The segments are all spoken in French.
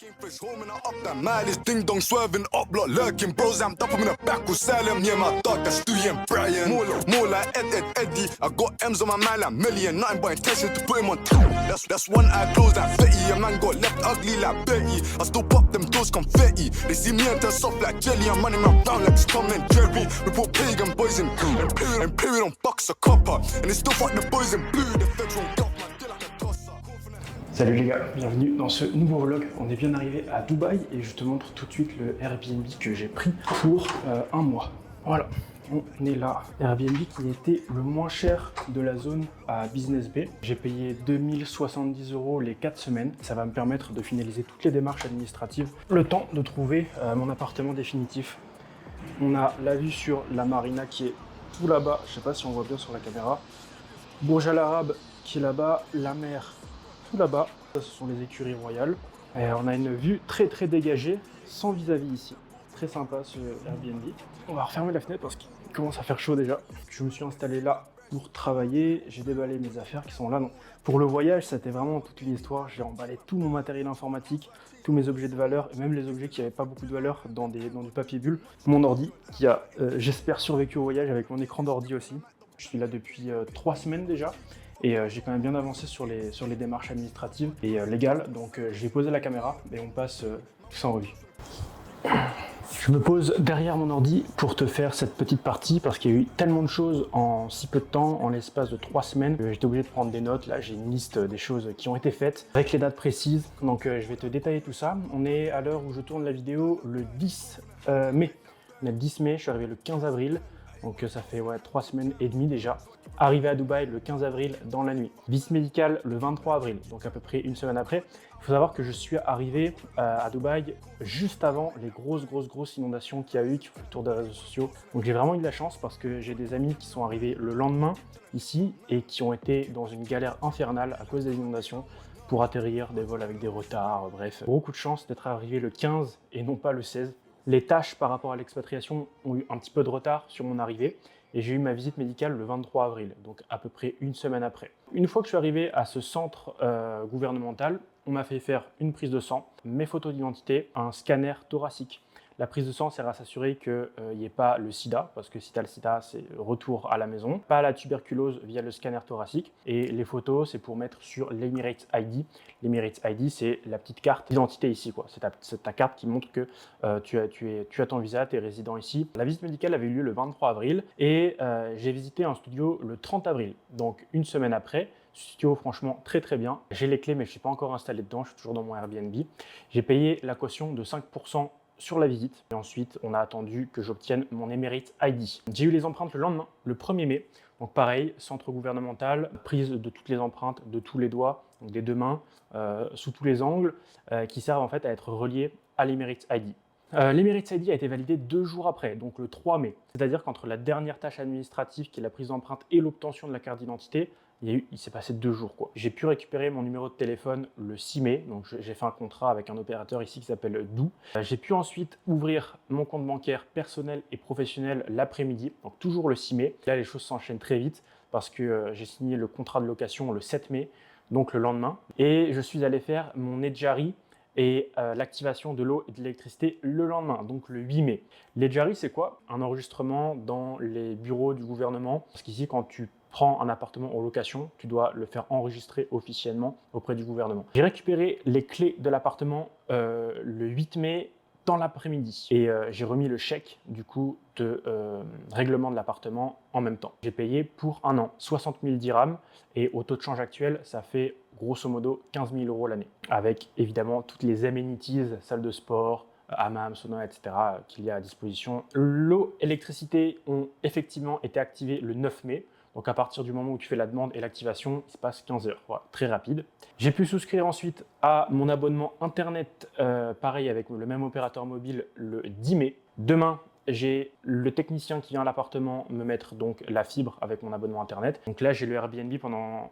Came fresh home and I up that mileage, ding dong swerving up, block lurking, bros amped up, I'm in the back with Salem, yeah my dog, that's Stewie and Brian. More like Eddie, I got M's on my mind like million, nothing but intention to put him on top. That's one eye closed like Fetty, a man got left ugly like Betty. I still pop them doors confetti, they see me and turn soft like jelly, I'm running around like it's Tom and Jerry. We put pagan boys in blue, and period on box a copper, and they still fuck the boys in blue, the feds won't got my deal like a tosser. Salut les gars, bienvenue dans ce nouveau vlog. On est bien arrivé à Dubaï et je te montre tout de suite le Airbnb que j'ai pris pour un mois. Voilà, on est là. Airbnb qui était le moins cher de la zone à Business Bay. J'ai payé 2070 € les 4 semaines. Ça va me permettre de finaliser toutes les démarches administratives. Le temps de trouver mon appartement définitif. On a la vue sur la marina qui est tout là-bas. Je sais pas si on voit bien sur la caméra. Burj Al Arab qui est là-bas, la mer tout là-bas, ce sont les écuries royales. Et on a une vue très dégagée, sans vis-à-vis ici. Très sympa ce Airbnb. On va refermer la fenêtre parce qu'il commence à faire chaud déjà. Je me suis installé là pour travailler, j'ai déballé mes affaires qui sont là. Non. Pour le voyage, c'était vraiment toute une histoire. J'ai emballé tout mon matériel informatique, tous mes objets de valeur, et même les objets qui n'avaient pas beaucoup de valeur dans du papier bulle. Mon ordi, qui a, j'espère, survécu au voyage avec mon écran d'ordi aussi. Je suis là depuis 3 semaines déjà. Et j'ai quand même bien avancé sur les démarches administratives et légales. Donc je vais poser la caméra et on passe tout ça en revue. Je me pose derrière mon ordi pour te faire cette petite partie parce qu'il y a eu tellement de choses en si peu de temps, en l'espace de 3 semaines, que j'étais obligé de prendre des notes. Là, j'ai une liste des choses qui ont été faites avec les dates précises. Donc je vais te détailler tout ça. On est à l'heure où je tourne la vidéo le 10 mai. On est le 10 mai, je suis arrivé le 15 avril. Donc ça fait 3 semaines et demie déjà. Arrivé à Dubaï le 15 avril dans la nuit. Visite médicale le 23 avril, donc à peu près une semaine après. Il faut savoir que je suis arrivé à Dubaï juste avant les grosses inondations qu'il y a eu, qui font le tour des réseaux sociaux. Donc j'ai vraiment eu de la chance parce que j'ai des amis qui sont arrivés le lendemain ici et qui ont été dans une galère infernale à cause des inondations pour atterrir, des vols avec des retards, bref. Beaucoup de chance d'être arrivé le 15 et non pas le 16. Les tâches par rapport à l'expatriation ont eu un petit peu de retard sur mon arrivée et j'ai eu ma visite médicale le 23 avril, donc à peu près une semaine après. Une fois que je suis arrivé à ce centre gouvernemental, on m'a fait faire une prise de sang, mes photos d'identité, un scanner thoracique. La prise de sang sert à s'assurer qu'il n'y ait pas le sida, parce que si tu as le sida, c'est retour à la maison. Pas la tuberculose via le scanner thoracique. Et les photos, c'est pour mettre sur l'Emirates ID. L'Emirates ID, c'est la petite carte d'identité ici, quoi. C'est ta carte qui montre que tu as ton visa, tu es résident ici. La visite médicale avait eu lieu le 23 avril et j'ai visité un studio le 30 avril, donc une semaine après. Studio franchement très bien. J'ai les clés mais je ne suis pas encore installé dedans, je suis toujours dans mon Airbnb. J'ai payé la caution de 5% sur la visite. Et ensuite, on a attendu que j'obtienne mon Emirates ID. J'ai eu les empreintes le lendemain, le 1er mai. Donc pareil, centre gouvernemental, prise de toutes les empreintes de tous les doigts, donc des 2 mains, sous tous les angles, qui servent en fait à être reliés à l'Emirates ID. L'Emirates ID a été validé 2 jours après, donc le 3 mai. C'est-à-dire qu'entre la dernière tâche administrative, qui est la prise d'empreinte, et l'obtention de la carte d'identité, il s'est passé 2 jours, quoi. J'ai pu récupérer mon numéro de téléphone le 6 mai, donc j'ai fait un contrat avec un opérateur ici qui s'appelle Doo. J'ai pu ensuite ouvrir mon compte bancaire personnel et professionnel l'après-midi, donc toujours le 6 mai. Là, les choses s'enchaînent très vite parce que j'ai signé le contrat de location le 7 mai, donc le lendemain. Et je suis allé faire mon Edjari et l'activation de l'eau et de l'électricité le lendemain, donc le 8 mai. L'Edjari, c'est quoi? Un enregistrement dans les bureaux du gouvernement, parce qu'ici, quand tu prends un appartement en location, tu dois le faire enregistrer officiellement auprès du gouvernement. J'ai récupéré les clés de l'appartement le 8 mai dans l'après-midi et j'ai remis le chèque du coup de règlement de l'appartement en même temps. J'ai payé pour 1 an 60 000 dirhams et au taux de change actuel, ça fait grosso modo 15 000 € l'année, avec évidemment toutes les amenities, salle de sport, hammam, sauna, etc. qu'il y a à disposition. L'eau et l'électricité ont effectivement été activées le 9 mai. Donc à partir du moment où tu fais la demande et l'activation, il se passe 15 heures, voilà, très rapide. J'ai pu souscrire ensuite à mon abonnement internet, pareil avec le même opérateur mobile, le 10 mai. Demain, j'ai le technicien qui vient à l'appartement me mettre donc la fibre avec mon abonnement internet. Donc là, j'ai le Airbnb pendant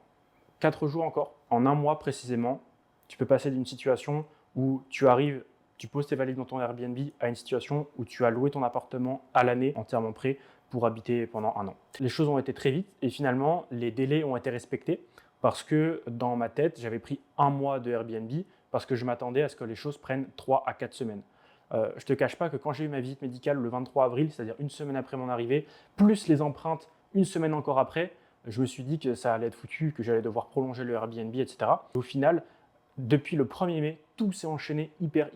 4 jours encore, en 1 mois précisément. Tu peux passer d'une situation où tu arrives, tu poses tes valises dans ton Airbnb à une situation où tu as loué ton appartement à l'année entièrement prêt pour habiter pendant 1 an. Les choses ont été très vite et finalement, les délais ont été respectés parce que dans ma tête, j'avais pris 1 mois de Airbnb parce que je m'attendais à ce que les choses prennent 3 à 4 semaines. Je te cache pas que quand j'ai eu ma visite médicale le 23 avril, c'est-à-dire une semaine après mon arrivée, plus les empreintes une semaine encore après, je me suis dit que ça allait être foutu, que j'allais devoir prolonger le Airbnb, etc. Au final, depuis le 1er mai, tout s'est enchaîné hyper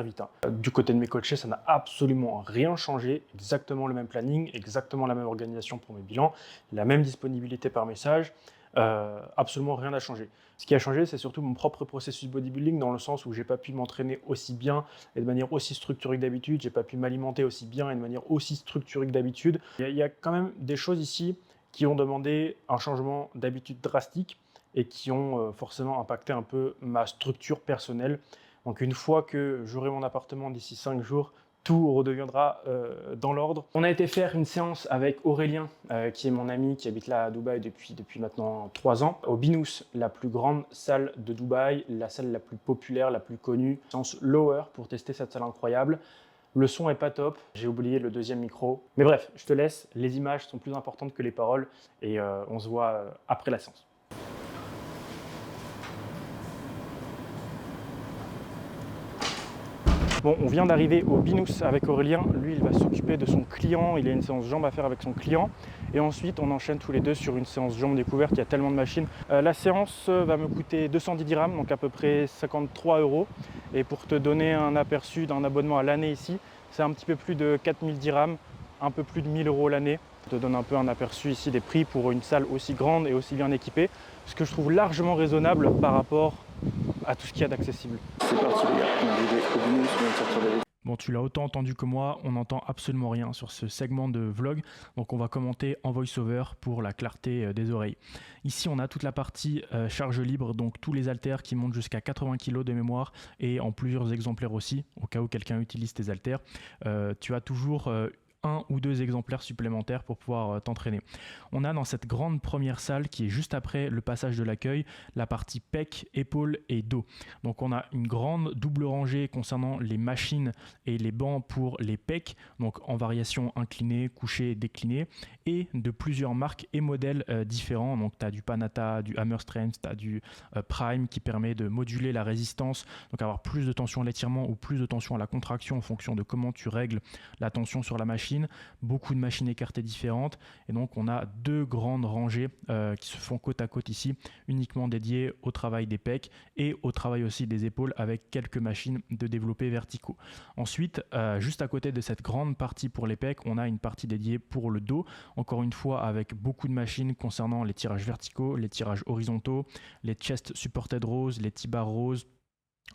vite. Du côté de mes coachés, ça n'a absolument rien changé. Exactement le même planning, exactement la même organisation pour mes bilans, la même disponibilité par message. Absolument rien n'a changé. Ce qui a changé, c'est surtout mon propre processus bodybuilding, dans le sens où j'ai pas pu m'entraîner aussi bien et de manière aussi structurée que d'habitude. J'ai pas pu m'alimenter aussi bien et de manière aussi structurée que d'habitude. Il y a quand même des choses ici qui ont demandé un changement d'habitude drastique et qui ont forcément impacté un peu ma structure personnelle. Donc une fois que j'aurai mon appartement d'ici 5 jours, tout redeviendra dans l'ordre. On a été faire une séance avec Aurélien, qui est mon ami, qui habite là à Dubaï depuis maintenant 3 ans, au Binous, la plus grande salle de Dubaï, la salle la plus populaire, la plus connue, séance lower pour tester cette salle incroyable. Le son est pas top, j'ai oublié le deuxième micro. Mais bref, je te laisse, les images sont plus importantes que les paroles et on se voit après la séance. Bon, on vient d'arriver au Binous avec Aurélien. Lui, il va s'occuper de son client. Il a une séance jambes à faire avec son client. Et ensuite, on enchaîne tous les deux sur une séance jambes découverte. Il y a tellement de machines. La séance va me coûter 210 dirhams, donc à peu près 53 €. Et pour te donner un aperçu d'un abonnement à l'année ici, c'est un petit peu plus de 4000 dirhams, un peu plus de 1000 € l'année. Je te donne un peu un aperçu ici des prix pour une salle aussi grande et aussi bien équipée. Ce que je trouve largement raisonnable par rapport à tout ce qu'il y a d'accessible. C'est parti les gars, on est arrivé au Binous, on vient de sortir de la. Bon, tu l'as autant entendu que moi, on n'entend absolument rien sur ce segment de vlog, donc on va commenter en voice-over pour la clarté des oreilles. Ici, on a toute la partie charge libre, donc tous les haltères qui montent jusqu'à 80 kg de mémoire et en plusieurs exemplaires aussi, au cas où quelqu'un utilise tes haltères. Tu as toujours 1 ou 2 exemplaires supplémentaires pour pouvoir t'entraîner. On a dans cette grande première salle qui est juste après le passage de l'accueil la partie pec, épaules et dos. Donc on a une grande double rangée concernant les machines et les bancs pour les pecs, donc en variation inclinée, couchée, déclinée, et de plusieurs marques et modèles différents. Donc tu as du Panata, du Hammer Strength, tu as du Prime qui permet de moduler la résistance, donc avoir plus de tension à l'étirement ou plus de tension à la contraction en fonction de comment tu règles la tension sur la machine. Beaucoup de machines écartées différentes et donc on a 2 grandes rangées qui se font côte à côte ici, uniquement dédiées au travail des pecs et au travail aussi des épaules avec quelques machines de développés verticaux. Ensuite, juste à côté de cette grande partie pour les pecs, on a une partie dédiée pour le dos, encore une fois avec beaucoup de machines concernant les tirages verticaux, les tirages horizontaux, les chest supported rows, les T-bar rows,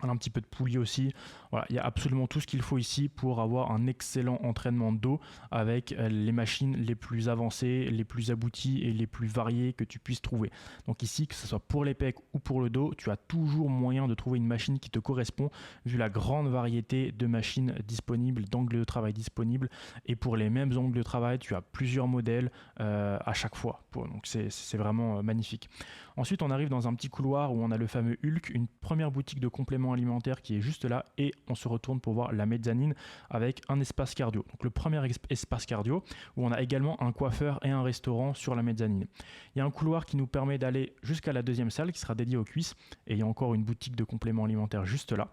un petit peu de poulie aussi. Voilà, il y a absolument tout ce qu'il faut ici pour avoir un excellent entraînement de dos avec les machines les plus avancées, les plus abouties et les plus variées que tu puisses trouver. Donc ici, que ce soit pour les pecs ou pour le dos, tu as toujours moyen de trouver une machine qui te correspond vu la grande variété de machines disponibles, d'angles de travail disponibles. Et pour les mêmes angles de travail, tu as plusieurs modèles à chaque fois. Donc c'est vraiment magnifique. Ensuite, on arrive dans un petit couloir où on a le fameux Hulk, une première boutique de compléments alimentaires qui est juste là, et on se retourne pour voir la mezzanine avec un espace cardio. Donc le premier espace cardio où on a également un coiffeur et un restaurant sur la mezzanine. Il y a un couloir qui nous permet d'aller jusqu'à la deuxième salle qui sera dédiée aux cuisses, et il y a encore une boutique de compléments alimentaires juste là.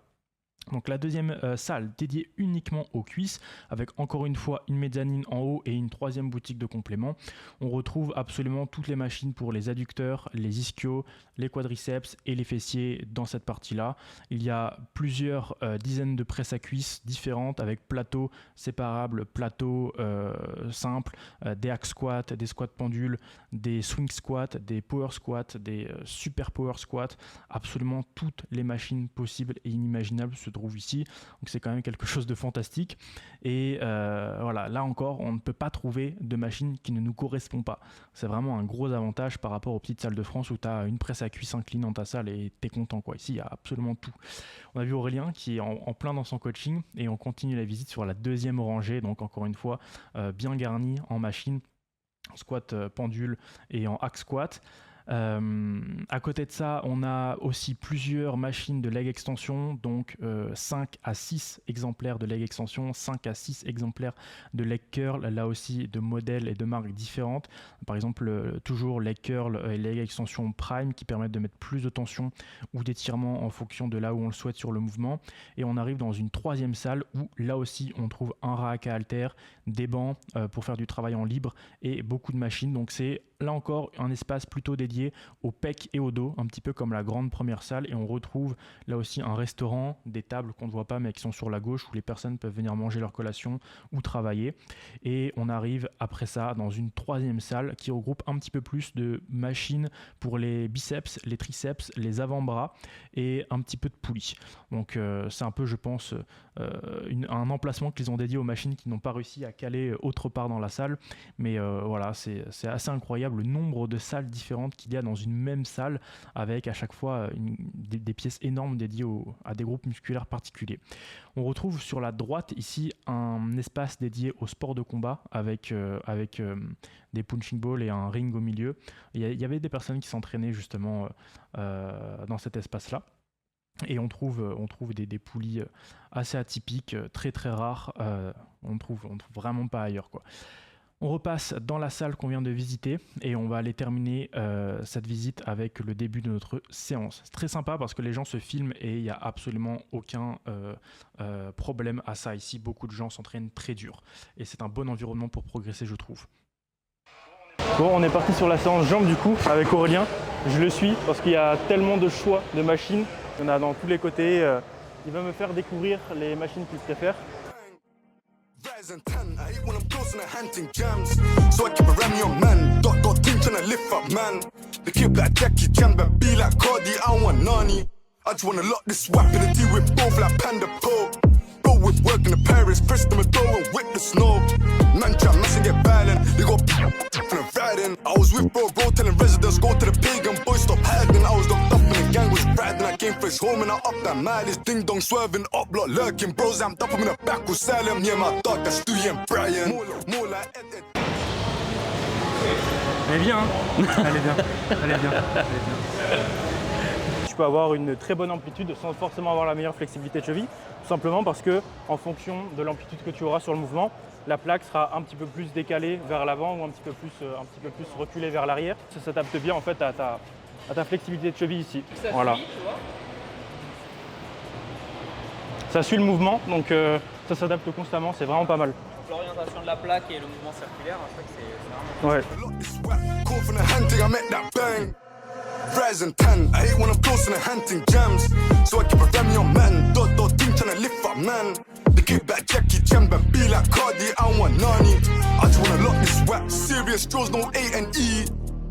Donc la deuxième salle dédiée uniquement aux cuisses, avec encore une fois une mezzanine en haut et une troisième boutique de compléments. On retrouve absolument toutes les machines pour les adducteurs, les ischios, les quadriceps et les fessiers dans cette partie-là. Il y a plusieurs dizaines de presses à cuisses différentes avec plateaux séparables, plateaux simples, des hack squats, des squats pendules, des swing squats, des power squats, des super power squats. Absolument toutes les machines possibles et inimaginables se trouve ici, donc c'est quand même quelque chose de fantastique. Et voilà, là encore on ne peut pas trouver de machine qui ne nous correspond pas. C'est vraiment un gros avantage par rapport aux petites salles de France où tu as une presse à cuisse incline dans ta salle et t'es content quoi. Ici il y a absolument tout. On a vu Aurélien qui est en plein dans son coaching, et on continue la visite sur la deuxième rangée, donc encore une fois bien garnie en machine, en squat pendule et en hack squat. À côté de ça, on a aussi plusieurs machines de leg extension, donc 5 à 6 exemplaires de leg extension, 5 à 6 exemplaires de leg curl, là aussi de modèles et de marques différentes. Par exemple, toujours leg curl et leg extension prime qui permettent de mettre plus de tension ou d'étirement en fonction de là où on le souhaite sur le mouvement. Et on arrive dans une troisième salle où là aussi on trouve un rack à haltères, des bancs pour faire du travail en libre et beaucoup de machines. Donc c'est là encore un espace plutôt dédié au pec et au dos, un petit peu comme la grande première salle. Et on retrouve là aussi un restaurant, des tables qu'on ne voit pas mais qui sont sur la gauche où les personnes peuvent venir manger leur collation ou travailler. Et on arrive après ça dans une troisième salle qui regroupe un petit peu plus de machines pour les biceps, les triceps, les avant-bras et un petit peu de poulies. Donc c'est un peu, je pense, un emplacement qu'ils ont dédié aux machines qui n'ont pas réussi à caler autre part dans la salle. Mais voilà, c'est assez incroyable le nombre de salles différentes qu'il y a dans une même salle avec à chaque fois des pièces énormes dédiées à des groupes musculaires particuliers. On retrouve sur la droite ici un espace dédié au sport de combat avec des punching balls et un ring au milieu. Il y avait des personnes qui s'entraînaient justement dans cet espace-là. Et on trouve des poulies assez atypiques, très très rares. On trouve vraiment pas ailleurs, quoi. On repasse dans la salle qu'on vient de visiter et on va aller terminer cette visite avec le début de notre séance. C'est très sympa parce que les gens se filment et il n'y a absolument aucun problème à ça. Ici, beaucoup de gens s'entraînent très dur et c'est un bon environnement pour progresser, je trouve. Bon, on est parti sur la séance jambes du coup avec Aurélien. Je le suis parce qu'il y a tellement de choix de machines. Il y en a dans tous les côtés. Il va me faire découvrir les machines qu'il préfère. Rising 10, I hate when I'm close and hunting jams. So I keep a ram your man. Dot team tryna lift up, man. They keep like Jackie Chan, but be like Cardi, I don't want nani. I just wanna lock this whap in the D with both like Panda Pope. Bro with work in the Paris, press them a door and whip the snow. Man try mess and get violent, they go from the riding. I was with bro telling residents go to the pagan, boys stop hiding. I was locked up and the gang was riding. I came fresh home and I up that mileage. Ding dong swerving, up block lurking. Bros amped up, I'm in the back with Salem. Yeah, my dog, that's Stewie and Brian. More like Ed. Elle est bien, hein. Elle est bien. Tu peux avoir une très bonne amplitude sans forcément avoir la meilleure flexibilité de cheville, tout simplement parce que en fonction de l'amplitude que tu auras sur le mouvement, la plaque sera un petit peu plus décalée vers l'avant ou un petit peu plus reculée vers l'arrière. Ça s'adapte bien en fait à ta flexibilité de cheville ici. Ça voilà. suit, tu vois. Ça suit le mouvement, donc ça s'adapte constamment, c'est vraiment pas mal. L'orientation de la plaque et le mouvement circulaire, c'est vraiment... Ouais. Call from the hunting, I make that bang. Rising 10, I hate when I'm close and the hunting jams. So I keep a ram your man. Dot team tryna lift up, man. They keep back Jackie Chan, but be like Cardi, I don't want nani. I just wanna lock this whap. Serious draws, no A&E.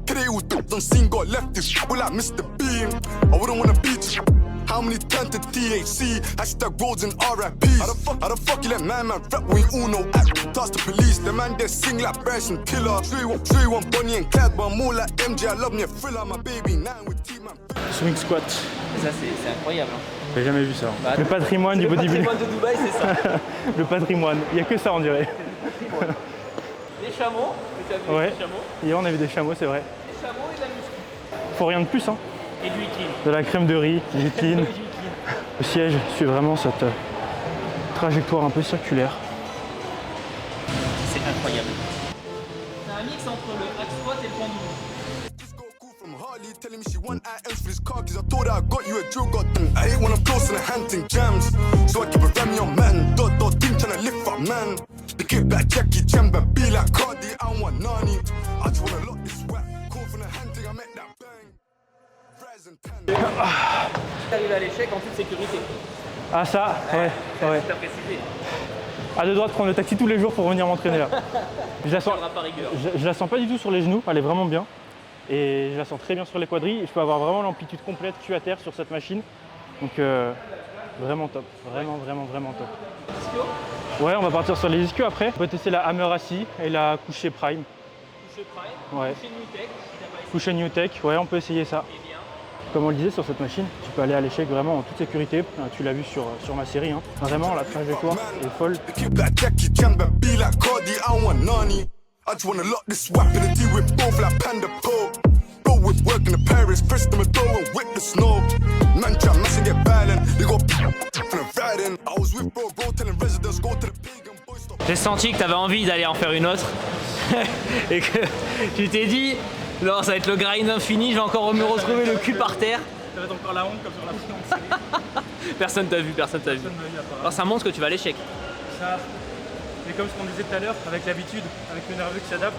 Today all dope on scene, got left this will like Mr. Bean. I wouldn't wanna be just. How many turned to THC? Hashtag roads and RIPs. How the fuck you let man rap when you all know act? Task the police, the man they sing like Bryson Tiller. Three one Bonnie and Clyde, but more like MJ. I love me a thriller, my baby. Nine with T-Man. Swing squat. Ça, c'est incroyable. Hein. J'ai jamais vu ça. Bah, le patrimoine du bodybuilding. Le patrimoine de Dubaï, c'est ça. Le patrimoine. Il n'y a que ça, on dirait. Des chameaux. Tu as vu Ouais. des chameaux. Hier, on a vu des chameaux, c'est vrai. Des chameaux et de la muscu. Faut rien de plus, hein. Et du clean. De la crème de riz, du clean. Le siège suit vraiment cette trajectoire un peu circulaire. C'est incroyable. C'est un mix entre le hack squat et le pendule. Harley telling me she want items for this car cause I told her I got you a drill goddamn. I hate when I'm close and the hunting jams. So I keep a ram your man. Dot team tryna lift up, man. They keep back Jackie Chan, but be like Cardi, I don't want nani. I just wanna lock this whap. Call from the hunting, I make that bang. Rising 10. Arrivé à l'échec en toute sécurité. Ah ça, ouais. Super précisé. À deux doigts de prendre le taxi tous les jours pour venir m'entraîner là. Je la sens, Par rigueur. je la sens pas du tout sur les genoux, elle est vraiment bien. Et je la sens très bien sur les quadrilles. Et je peux avoir vraiment l'amplitude complète cul à terre sur cette machine. Donc vraiment top, vraiment top. Ischio. Ouais, on va partir sur les ischios après. On peut tester la hammer assis et la couchée prime. Couché prime. Ouais. Couché new tech. Si t'as pas essayé. Couchée new tech, ouais, on peut essayer ça. Et bien. Comme on le disait sur cette machine, tu peux aller à l'échec vraiment en toute sécurité. Tu l'as vu sur ma série. Hein. Vraiment, la trajectoire est folle. They keep like Jackie Chan, but be like Cardi, I don't want nani. I just wanna lock this whap in the D with both like Panda Pope. Bro with work in the Paris, press them a door and whip the snow. Man trap, mass and get violent. They got and I'm riding. I was with bro, telling residents go to the pagan boys. Stop. J'ai senti que t'avais envie d'aller en faire une autre et que tu t'es dit non, ça va être le grind infini, je vais encore me retrouver le cul par terre. Ça va être encore la honte comme sur la séance. Personne t'a vu, personne t'a vu. Alors ça montre que tu vas à l'échec. Ça, c'est comme ce qu'on disait tout à l'heure, avec l'habitude, avec le nerveux qui s'adapte.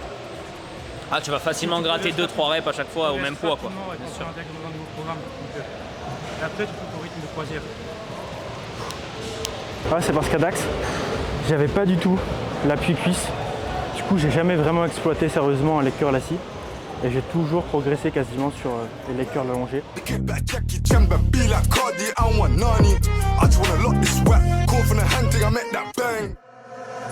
Ah, tu vas facilement gratter 2-3 reps à chaque fois au même poids quoi. Bien sûr. Intègre dans un nouveau programme. Donc, et après, tu fais ton rythme de croisière. Ouais, c'est parce qu'à Dax, j'avais pas du tout l'appui cuisse. Du coup, j'ai jamais vraiment exploité sérieusement les curls assis. Et j'ai toujours progressé quasiment sur les curls allongés. Kick back, Jackie Chamber, be like Cardi, I want Nani. I just wanna lock this wet. Call from the hunting, I make that bang.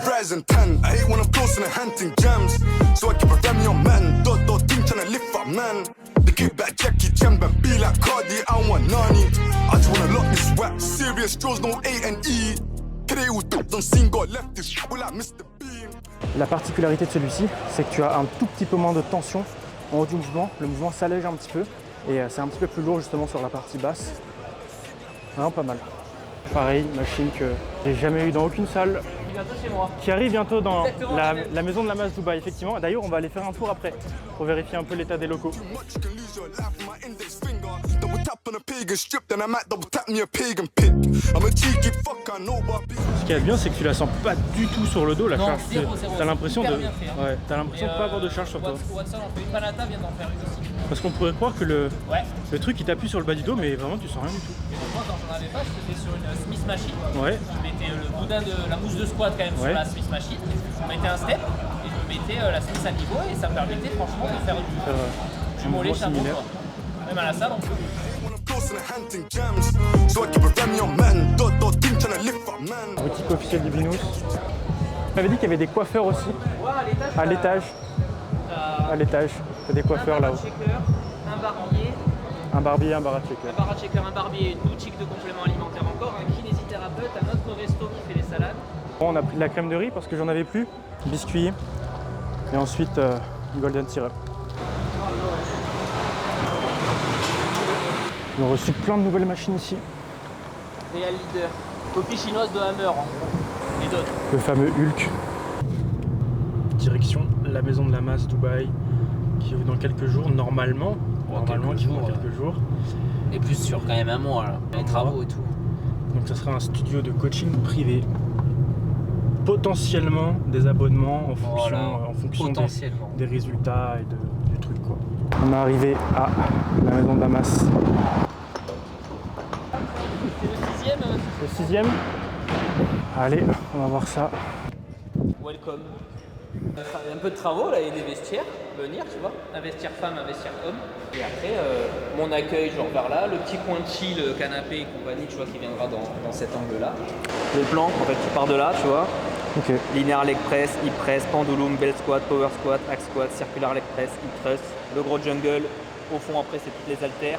Rise and 10, I hate when I'm close in the hunting jams. So I keep a Remy on man. Dot team tryna lift up man. The kick back, Jackie Chamber, be like Cardi, I want Nani. I just wanna lock this wet. Serious draws, no A&E. Today was dope, don't sing, got left this will like Mr. Bean. La particularité de celui-ci, c'est que tu as un tout petit peu moins de tension en haut du mouvement. Le mouvement s'allège un petit peu et c'est un petit peu plus lourd justement sur la partie basse. Vraiment pas mal. Pareil, machine que j'ai jamais eu dans aucune salle. Bientôt chez moi. Qui arrive bientôt dans la maison de la masse Dubaï, effectivement. D'ailleurs, on va aller faire un tour après pour vérifier un peu l'état des locaux. Much you can lose your life with my index finger. Double tap on a pagan strip, then I might double tap me a pagan pick. I'm a cheeky fuck, I know but Ce qui est bien, c'est que tu la sens pas du tout sur le dos, la Non, charge. zéro, T'as l'impression de, super bien fait, hein. ouais, t'as l'impression de pas avoir de charge sur toi. Watson, on fait une palata, vient d'en faire une aussi. Parce qu'on pourrait croire que le Ouais. truc il t'appuie sur le bas du dos, mais vraiment tu sens rien du tout. Et donc moi quand j'en avais pas, je faisais sur une Smith Machine. Ouais. Je mettais le boudin de la mousse de squat quand même sur la Smith Machine. Je mettais un step et je mettais la Smith à niveau et ça me permettait franchement de faire du mollet chapeau similaire. quoi. Même à la salle on peut. when I'm close in the hunting jams. So I keep a Remy on man. Dot team tryna lift up man. Boutique officielle du Binous. On avait dit qu'il y avait des coiffeurs aussi. Ouais, À l'étage. À l'étage. T'as des coiffeurs là-haut. Un barbier, Un barbier, un bar à checker. un bar à checker, un barbier, une boutique de compléments alimentaires encore, un kinésithérapeute, un autre resto qui fait les salades. Bon, on a pris de la crème de riz parce que j'en avais plus. Biscuits. Et ensuite, golden syrup. Ils ont reçu plein de nouvelles machines ici. Real Leader, copie chinoise de Hammer en gros, et d'autres. Le fameux Hulk. Direction la maison de la masse Dubaï qui ouvre dans quelques jours, normalement. Qui ouvre dans quelques jours. Et plus sur quand même un mois là, les travaux et tout. Donc ça sera un studio de coaching privé. Potentiellement des abonnements en fonction potentiellement. des résultats et du truc quoi. On est arrivé à la maison de la masse. C'est le 6ème. Le 6e. Allez, on va voir ça. Welcome. Un peu de travaux là et des vestiaires, venir tu vois, un vestiaire femme, un vestiaire homme. Et après mon accueil genre vers là, le petit coin de chill, canapé et compagnie tu vois qui viendra dans cet angle là. Les planques en fait tu pars de là tu vois. Ok. Linear leg press, hip press, pendulum, bell squat, power squat, hack squat, circular leg press, hip thrust, le gros jungle. Au fond après c'est toutes les haltères.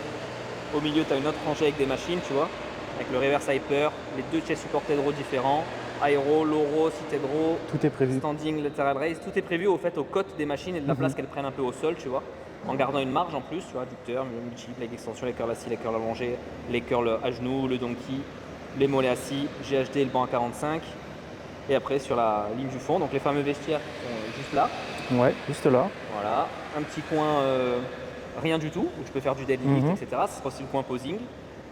Au milieu tu as une autre rangée avec des machines tu vois, avec le reverse hyper, les deux chest supported row différents. Aéro, low row, seated row, Tout est prévu. standing, lateral raise, tout est prévu au fait aux côtes des machines et de la place qu'elles prennent un peu au sol, tu vois, en gardant une marge en plus, tu vois, adducteur, multi, leg extension, les curls assis, les curls allongés, les curls à genoux, le donkey, les mollets assis, GHD et le banc à 45, et après sur la ligne du fond, donc les fameux vestiaires qui sont juste là, Ouais, juste là. voilà, un petit coin rien du tout, où tu peux faire du deadlift, etc. Ce sera aussi le coin posing.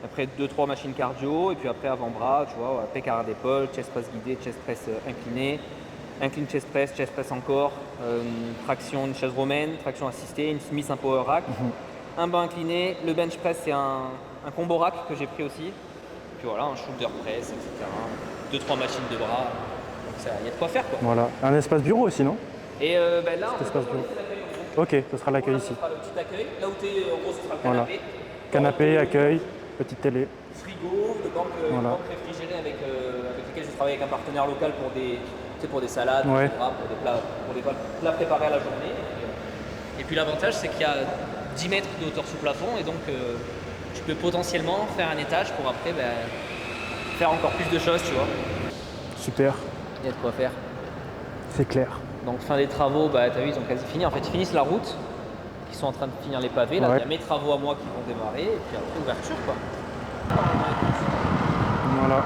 Après 2-3 machines cardio et puis après avant-bras, tu vois, pécard à d'épaule, chest press guidé, chest press incliné, incline chest press encore, traction, une chaise romaine, traction assistée, une Smith, un power rack, un banc incliné, le bench press c'est un combo rack que j'ai pris aussi, puis voilà, un shoulder press, etc. 2-3 machines de bras, donc il y a de quoi faire quoi. Voilà. Un espace bureau aussi, non? Et là, on espace va bureau. laisser l'accueil. Ok, ce sera l'accueil ici. Ce sera le petit accueil, là où tu es, en gros ce sera le Voilà. canapé. Canapé, accueil, petite télé. Frigo, de banque Voilà. réfrigérée avec lesquelles je travaille avec un partenaire local pour des salades, Ouais. etc., pour des plats préparés à la journée. Et puis l'avantage c'est qu'il y a 10 mètres de hauteur sous plafond et donc tu peux potentiellement faire un étage pour après faire encore plus de choses, tu vois. Super, Il y a de quoi faire. c'est clair. Donc fin des travaux, t'as vu, ils ont quasi fini. En fait, ils finissent la route qui qui sont en train de finir les pavés. Là, il y a mes travaux à moi qui vont démarrer. Et puis après, ouverture, quoi. Voilà.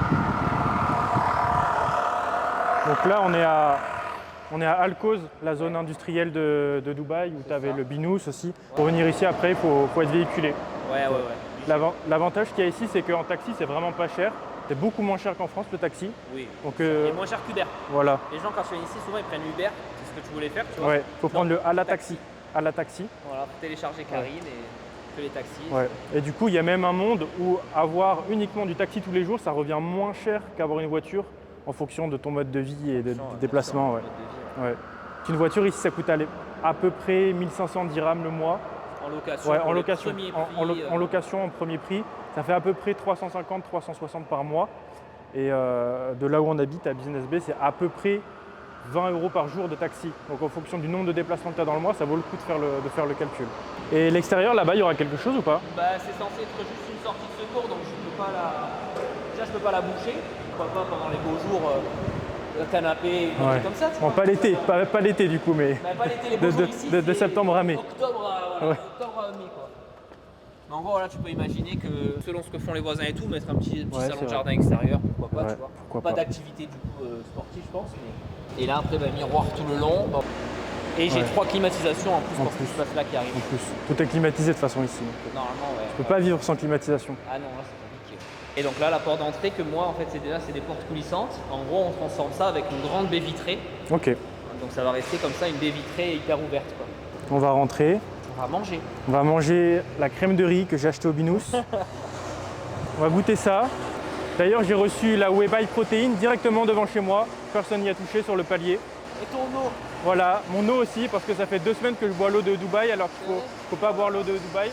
Donc là, on est à Al Quoz, la zone industrielle de Dubaï, où tu avais le Binous aussi. Pour venir ici, après, il faut être véhiculé. Ouais. L'avantage qu'il y a ici, c'est qu'en taxi, c'est vraiment pas cher. C'est beaucoup moins cher qu'en France, le taxi. Oui. Donc, et moins cher qu'Uber. Voilà. Les gens, quand tu viens ici, souvent, ils prennent Uber. C'est ce que tu voulais faire, tu vois. Ouais, il faut prendre le à la taxi. À la taxi. Voilà, télécharger Karine et que les taxis. Ouais. Et du coup, il y a même un monde où avoir uniquement du taxi tous les jours, ça revient moins cher qu'avoir une voiture en fonction de ton mode de vie et de déplacement. Ouais. Ouais. Une voiture ici, ça coûte à peu près 1500 dirhams le mois. En location. Ouais, en location en premier prix. Ça fait à peu près 350-360 par mois. Et de là où on habite, à Business Bay, c'est à peu près 20 € par jour de taxi. Donc en fonction du nombre de déplacements que tu as dans le mois, ça vaut le coup de faire le calcul. Et l'extérieur, là-bas, il y aura quelque chose ou pas? Bah, c'est censé être juste une sortie de secours, donc déjà je peux pas la boucher. Pourquoi pas pendant les beaux jours, le canapé, comme ça. Bon, pas l'été, pas l'été du coup, mais pas l'été, les beaux jours ici, de septembre à mai. Octobre à mai, quoi. Mais en gros, là, tu peux imaginer que selon ce que font les voisins et tout, mettre un petit salon de jardin extérieur, pourquoi pas, tu vois. Pas d'activité du coup sportive, je pense. Mais... Et là, après, miroir tout le long. Bon. Et j'ai 3 climatisations en plus pour ce espace-là qui arrive. En plus, tout est climatisé de toute façon ici. Normalement, ouais. Tu peux pas vivre sans climatisation. Ah non, là, c'est compliqué. Et donc là, la porte d'entrée que moi, en fait, c'est des portes coulissantes. En gros, on transforme ça avec une grande baie vitrée. Ok. Donc ça va rester comme ça, une baie vitrée hyper ouverte, quoi. On va rentrer. On va manger. On va manger la crème de riz que j'ai achetée au Binous. On va goûter ça. D'ailleurs, j'ai reçu la Whey by Protein directement devant chez moi. Personne n'y a touché sur le palier. Et ton eau? Voilà, mon eau aussi, parce que ça fait 2 semaines que je bois l'eau de Dubaï, alors qu'il faut pas boire l'eau de Dubaï.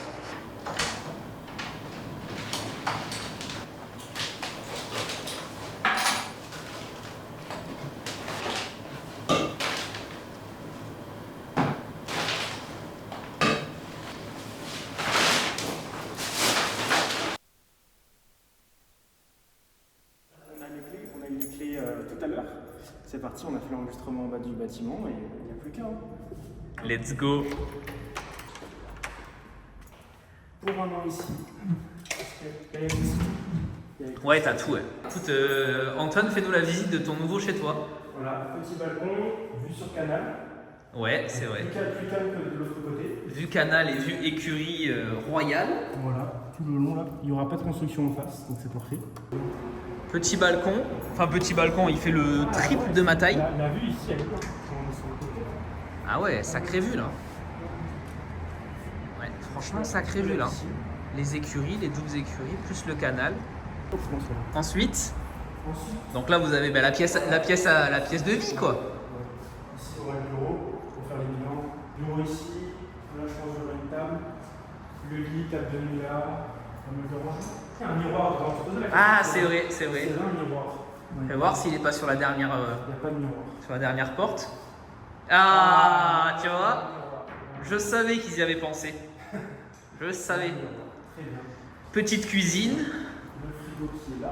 On a eu les clés tout à l'heure. C'est parti, on a fait l'enregistrement en bas du bâtiment et il n'y a plus qu'à. Let's go. Pour un an ici. Ouais, t'as tout, ouais. Écoute, Antoine, fais-nous la visite de ton nouveau chez toi. Voilà, petit balcon, vue sur canal. Ouais, c'est vrai. Plus calme que de l'autre côté. Vue canal et vue écurie royale. Voilà, tout le long là. Il n'y aura pas de construction en face, donc c'est parfait. Petit balcon. Enfin, petit balcon, il fait le triple de ma taille. La vue ici, elle est cool. Ah ouais, sacrée vue là. Ouais, franchement, sacrée vue là. Les écuries, les doubles écuries, plus le canal. Ensuite, donc là vous avez la pièce de vie quoi. Ici on a le bureau pour faire les bilans. Bureau ici, là je pense que j'aurai une table. Le lit, table de nuit là. Il y a un miroir dedans. Ah c'est vrai. C'est un miroir. On va voir s'il n'est pas sur la dernière. Il n'y a pas de miroir. Sur la dernière porte. Ah, tu vois, je savais qu'ils y avaient pensé. Je savais. Petite cuisine.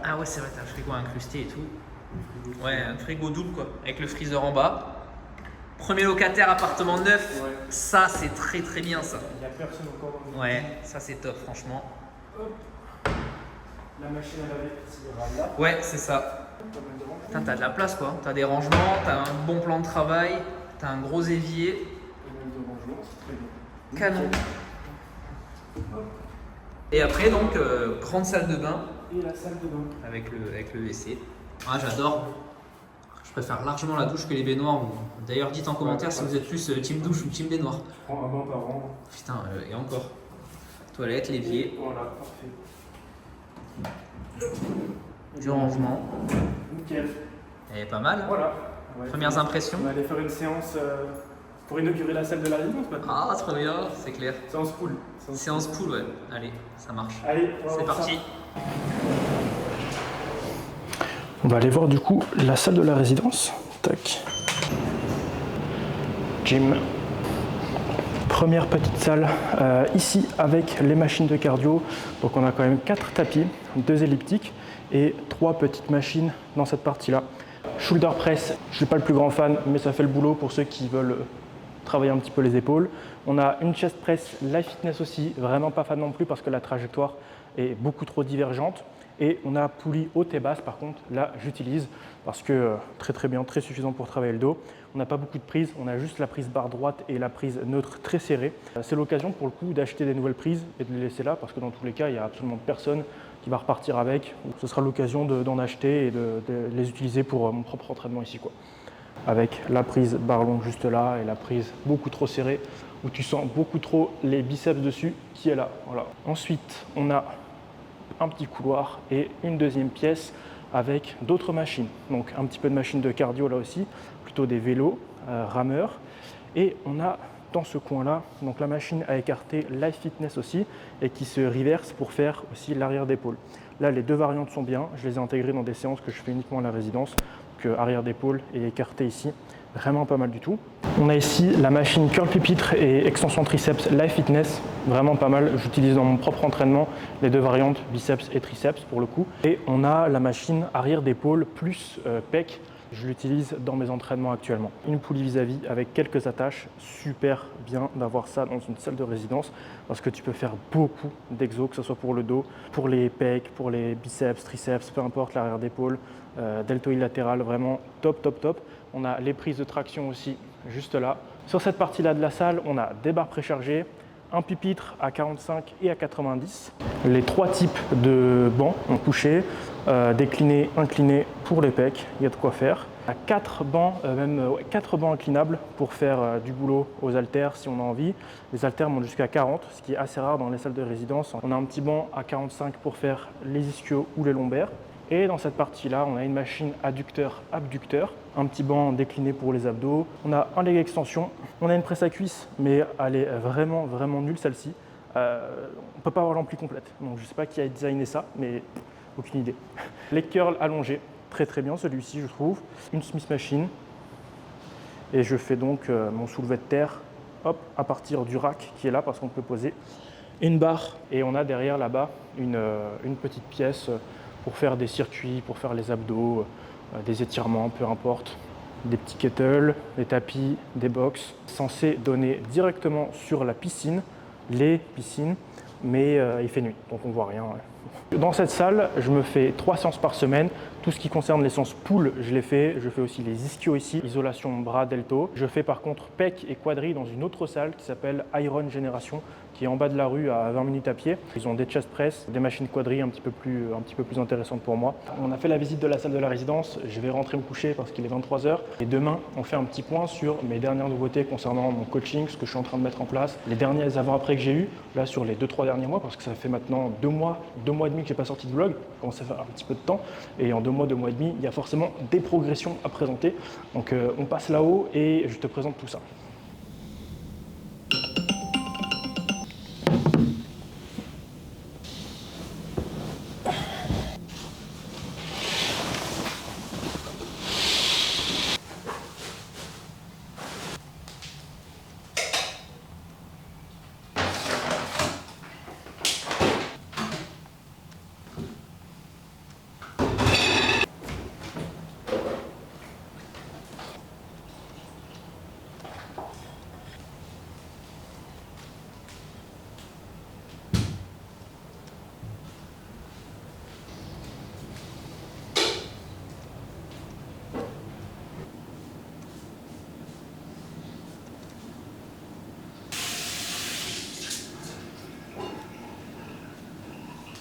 Ah ouais, c'est vrai, t'as un frigo incrusté et tout. Ouais, un frigo double quoi, avec le freezer en bas. Premier locataire, appartement neuf. Ouais. Ça, c'est très très bien ça. Il n'y a personne encore. Ouais, ça c'est top franchement. Hop. La machine à laver, c'est là. Ouais, c'est ça. Putain, t'as de la place quoi. T'as des rangements, t'as un bon plan de travail, t'as un gros évier. Canon. Et après donc, grande salle de bain. Et la salle de bain. Avec le WC. Ah, j'adore. Je préfère largement la douche que les baignoires. D'ailleurs, dites en commentaire si vous êtes plus team douche ou team baignoire. Je prends un bain par an. Putain, et encore. Toilette, l'évier. Voilà, parfait. Du rangement. Nickel. Et pas mal. Voilà. Premières impressions. On va aller faire une séance pour inaugurer la salle de la résidence maintenant. Ah, trop bien, c'est clair. Séance pool. Séance pool, ouais. Allez, ça marche. Allez, c'est parti. On va aller voir du coup la salle de la résidence. Tac. Gym. Première petite salle ici avec les machines de cardio. Donc on a quand même 4 tapis, 2 elliptiques et 3 petites machines dans cette partie-là. Shoulder press, je ne suis pas le plus grand fan, mais ça fait le boulot pour ceux qui veulent travailler un petit peu les épaules. On a une chest press Life Fitness aussi, vraiment pas fan non plus parce que la trajectoire est beaucoup trop divergente. Et on a poulie haute et basse, par contre, là j'utilise parce que très bien, très suffisant pour travailler le dos. On n'a pas beaucoup de prises, on a juste la prise barre droite et la prise neutre très serrée. C'est l'occasion pour le coup d'acheter des nouvelles prises et de les laisser là parce que dans tous les cas, il n'y a absolument personne qui va repartir avec. Ce sera l'occasion d'en acheter et de les utiliser pour mon propre entraînement ici, quoi. Avec la prise barre longue juste là et la prise beaucoup trop serrée où tu sens beaucoup trop les biceps dessus qui est là. Voilà. Ensuite, on a un petit couloir et une deuxième pièce avec d'autres machines. Donc un petit peu de machines de cardio là aussi, plutôt des vélos, rameurs. Et on a dans ce coin-là, donc la machine à écarter Life Fitness aussi et qui se reverse pour faire aussi l'arrière d'épaule. Là, les deux variantes sont bien. Je les ai intégrées dans des séances que je fais uniquement à la résidence. Donc arrière d'épaule et écarté ici, vraiment pas mal du tout. On a ici la machine curl pupitre et extension triceps Life Fitness, vraiment pas mal. J'utilise dans mon propre entraînement les deux variantes biceps et triceps pour le coup. Et on a la machine arrière d'épaule plus pec. Je l'utilise dans mes entraînements actuellement. Une poulie vis-à-vis avec quelques attaches, super bien d'avoir ça dans une salle de résidence parce que tu peux faire beaucoup d'exos, que ce soit pour le dos, pour les pecs, pour les biceps, triceps, peu importe, l'arrière d'épaule, deltoïde latéral, vraiment top. On a les prises de traction aussi juste là. Sur cette partie-là de la salle, on a des barres préchargées, un pupitre à 45 et à 90, les trois types de bancs en couché, décliné, incliné pour les pecs, il y a de quoi faire. À 4 bancs, quatre bancs inclinables pour faire du boulot aux haltères si on a envie. Les haltères montent jusqu'à 40, ce qui est assez rare dans les salles de résidence. On a un petit banc à 45 pour faire les ischios ou les lombaires. Et dans cette partie-là, on a une machine adducteur-abducteur, un petit banc décliné pour les abdos. On a un leg extension, on a une presse à cuisse, mais elle est vraiment nulle celle-ci. On ne peut pas avoir l'ampli complète, donc je ne sais pas qui a designé ça, mais aucune idée. Leg curl allongé, très bien celui-ci je trouve. Une Smith Machine, et je fais donc mon soulevé de terre hop, à partir du rack qui est là parce qu'on peut poser une barre. Et on a derrière là-bas une petite pièce pour faire des circuits, pour faire les abdos, des étirements, peu importe. Des petits kettles, des tapis, des box, censés donner directement sur la piscine, les piscines, mais il fait nuit, donc on voit rien. Ouais. Dans cette salle, je me fais 3 séances par semaine. Tout ce qui concerne les séances pull, je les fais. Je fais aussi les ischios ici, isolation bras, delto. Je fais par contre pec et quadri dans une autre salle qui s'appelle Iron Génération, qui est en bas de la rue à 20 minutes à pied. Ils ont des chest press, des machines quadri un petit peu plus intéressantes pour moi. On a fait la visite de la salle de la résidence. Je vais rentrer me coucher parce qu'il est 23 h. Et demain, on fait un petit point sur mes dernières nouveautés concernant mon coaching, ce que je suis en train de mettre en place, les derniers avant-après que j'ai eu, là sur les 2-3 derniers mois, parce que ça fait maintenant 2 mois et demi que j'ai pas sorti de vlog, ça fait un petit peu de temps. Et en 2 mois et demi, il y a forcément des progressions à présenter. Donc on passe là-haut et je te présente tout ça.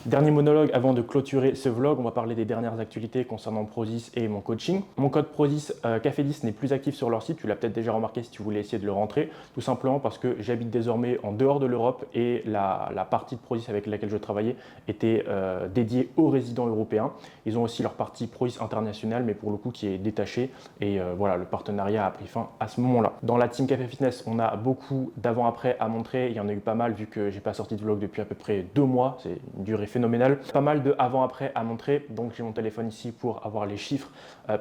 Dernier monologue avant de clôturer ce vlog, on va parler des dernières actualités concernant Prozis et mon coaching. Mon code Prozis Café10 n'est plus actif sur leur site, tu l'as peut-être déjà remarqué si tu voulais essayer de le rentrer, tout simplement parce que j'habite désormais en dehors de l'Europe et la partie de Prozis avec laquelle je travaillais était dédiée aux résidents européens. Ils ont aussi leur partie Prozis internationale, mais pour le coup qui est détachée et voilà, le partenariat a pris fin à ce moment-là. Dans la team Café Fitness, on a beaucoup d'avant-après à montrer, il y en a eu pas mal vu que j'ai pas sorti de vlog depuis à peu près 2 mois, c'est une durée phénoménal. Pas mal de avant-après à montrer, donc j'ai mon téléphone ici pour avoir les chiffres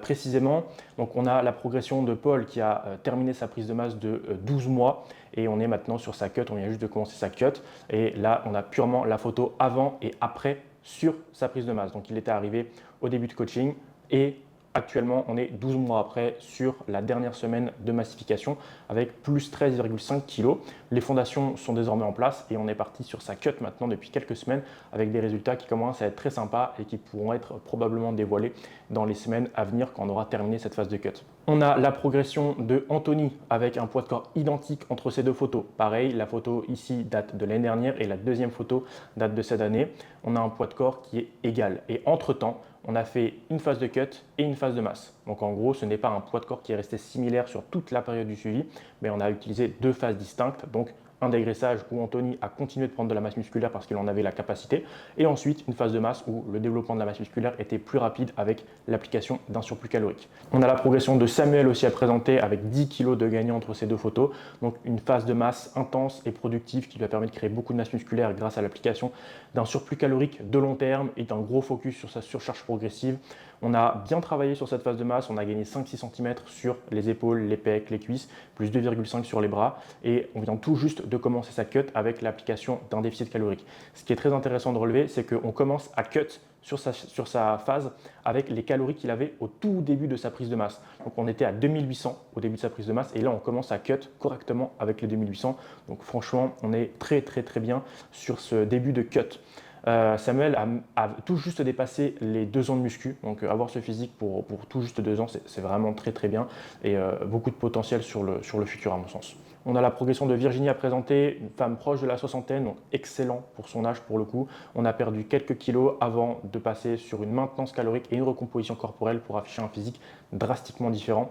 précisément. Donc on a la progression de Paul qui a terminé sa prise de masse de 12 mois et on est maintenant sur sa cut, on vient juste de commencer sa cut et là on a purement la photo avant et après sur sa prise de masse. Donc il était arrivé au début de coaching et Actuellement, on est 12 mois après sur la dernière semaine de massification avec plus 13,5 kg. Les fondations sont désormais en place et on est parti sur sa cut maintenant depuis quelques semaines avec des résultats qui commencent à être très sympas et qui pourront être probablement dévoilés dans les semaines à venir quand on aura terminé cette phase de cut. On a la progression de Anthony avec un poids de corps identique entre ces deux photos. Pareil, la photo ici date de l'année dernière et la deuxième photo date de cette année. On a un poids de corps qui est égal et entre-temps, on a fait une phase de cut et une phase de masse. Donc en gros, ce n'est pas un poids de corps qui est resté similaire sur toute la période du suivi, mais on a utilisé deux phases distinctes. Donc un dégraissage où Anthony a continué de prendre de la masse musculaire parce qu'il en avait la capacité, et ensuite une phase de masse où le développement de la masse musculaire était plus rapide avec l'application d'un surplus calorique. On a la progression de Samuel aussi à présenter avec 10 kg de gagnant entre ces deux photos, donc une phase de masse intense et productive qui lui a permis de créer beaucoup de masse musculaire grâce à l'application d'un surplus calorique de long terme et d'un gros focus sur sa surcharge progressive. On a bien travaillé sur cette phase de masse, on a gagné 5-6 cm sur les épaules, les pecs, les cuisses, plus 2,5 sur les bras, et on vient tout juste de commencer sa cut avec l'application d'un déficit calorique. Ce qui est très intéressant de relever, c'est qu'on commence à cut sur sa phase avec les calories qu'il avait au tout début de sa prise de masse. Donc on était à 2800 au début de sa prise de masse et là on commence à cut correctement avec les 2800. Donc franchement, on est très bien sur ce début de cut. Samuel a tout juste dépassé les 2 ans de muscu, donc avoir ce physique pour tout juste 2 ans, c'est vraiment très bien et beaucoup de potentiel sur le futur à mon sens. On a la progression de Virginie à présenter, une femme proche de la soixantaine, donc excellent pour son âge pour le coup. On a perdu quelques kilos avant de passer sur une maintenance calorique et une recomposition corporelle pour afficher un physique drastiquement différent.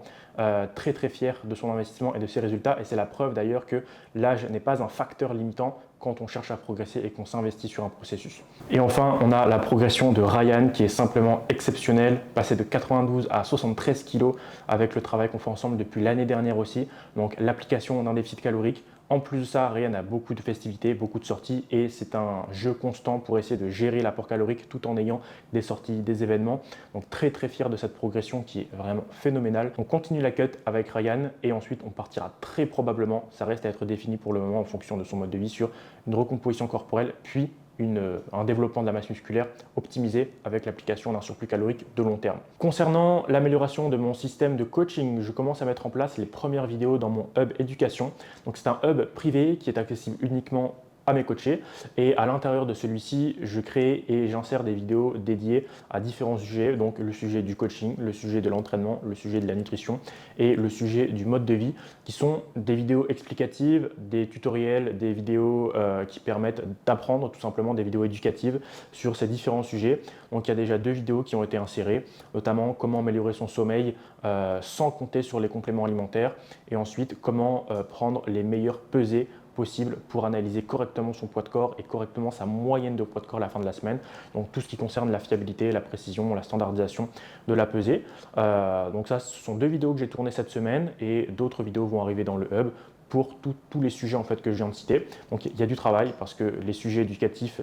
Très fier de son investissement et de ses résultats, et c'est la preuve d'ailleurs que l'âge n'est pas un facteur limitant quand on cherche à progresser et qu'on s'investit sur un processus. Et enfin, on a la progression de Ryan qui est simplement exceptionnelle, passé de 92 à 73 kg avec le travail qu'on fait ensemble depuis l'année dernière aussi. Donc l'application d'un déficit calorique. En plus de ça, Ryan a beaucoup de festivités, beaucoup de sorties et c'est un jeu constant pour essayer de gérer l'apport calorique tout en ayant des sorties, des événements. Donc très fier de cette progression qui est vraiment phénoménale. On continue la cut avec Ryan et ensuite on partira très probablement, ça reste à être défini pour le moment en fonction de son mode de vie, sur une recomposition corporelle puis un développement de la masse musculaire optimisé avec l'application d'un surplus calorique de long terme. Concernant l'amélioration de mon système de coaching, je commence à mettre en place les premières vidéos dans mon hub éducation. Donc c'est un hub privé qui est accessible uniquement à mes coachés et à l'intérieur de celui-ci, je crée et j'insère des vidéos dédiées à différents sujets, donc le sujet du coaching, le sujet de l'entraînement, le sujet de la nutrition et le sujet du mode de vie, qui sont des vidéos explicatives, des tutoriels, des vidéos qui permettent d'apprendre, tout simplement des vidéos éducatives sur ces différents sujets. Donc il y a déjà 2 vidéos qui ont été insérées, notamment comment améliorer son sommeil sans compter sur les compléments alimentaires, et ensuite comment prendre les meilleures pesées possible pour analyser correctement son poids de corps et correctement sa moyenne de poids de corps à la fin de la semaine. Donc tout ce qui concerne la fiabilité, la précision, la standardisation de la pesée. Donc ça, ce sont 2 vidéos que j'ai tournées cette semaine et d'autres vidéos vont arriver dans le hub pour tous les sujets en fait que je viens de citer. Donc il y a du travail parce que les sujets éducatifs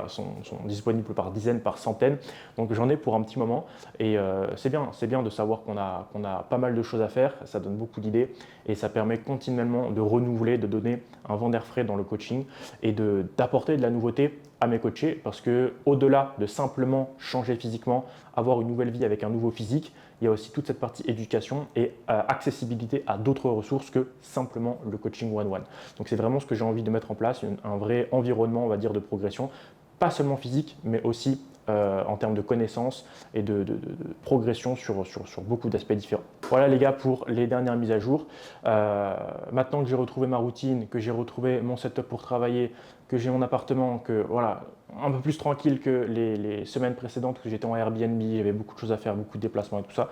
sont disponibles par dizaines, par centaines. Donc j'en ai pour un petit moment et c'est bien de savoir qu'on a pas mal de choses à faire. Ça donne beaucoup d'idées et ça permet continuellement de renouveler, de donner un vent d'air frais dans le coaching et d'apporter de la nouveauté à mes coachés, parce que au-delà de simplement changer physiquement, avoir une nouvelle vie avec un nouveau physique, il y a aussi toute cette partie éducation et accessibilité à d'autres ressources que simplement le coaching one-one. Donc c'est vraiment ce que j'ai envie de mettre en place, un vrai environnement, on va dire, de progression, pas seulement physique, mais aussi en termes de connaissances et de progression sur beaucoup d'aspects différents. Voilà les gars pour les dernières mises à jour. Maintenant que j'ai retrouvé ma routine, que j'ai retrouvé mon setup pour travailler, que j'ai mon appartement, que voilà, un peu plus tranquille que les semaines précédentes où j'étais en Airbnb, j'avais beaucoup de choses à faire, beaucoup de déplacements et tout ça,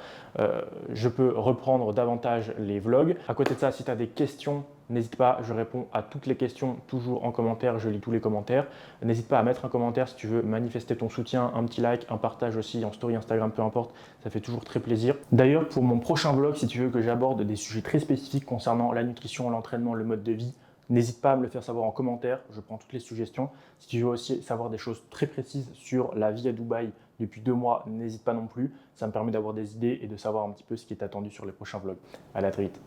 je peux reprendre davantage les vlogs. À côté de ça, si tu as des questions, n'hésite pas, je réponds à toutes les questions toujours en commentaire, je lis tous les commentaires. N'hésite pas à mettre un commentaire si tu veux manifester ton soutien, un petit like, un partage aussi en story Instagram, peu importe, ça fait toujours très plaisir. D'ailleurs, pour mon prochain vlog, si tu veux que j'aborde des sujets très spécifiques concernant la nutrition, l'entraînement, le mode de vie, n'hésite pas à me le faire savoir en commentaire, je prends toutes les suggestions. Si tu veux aussi savoir des choses très précises sur la vie à Dubaï depuis 2 mois, n'hésite pas non plus. Ça me permet d'avoir des idées et de savoir un petit peu ce qui est attendu sur les prochains vlogs. Allez, à très vite.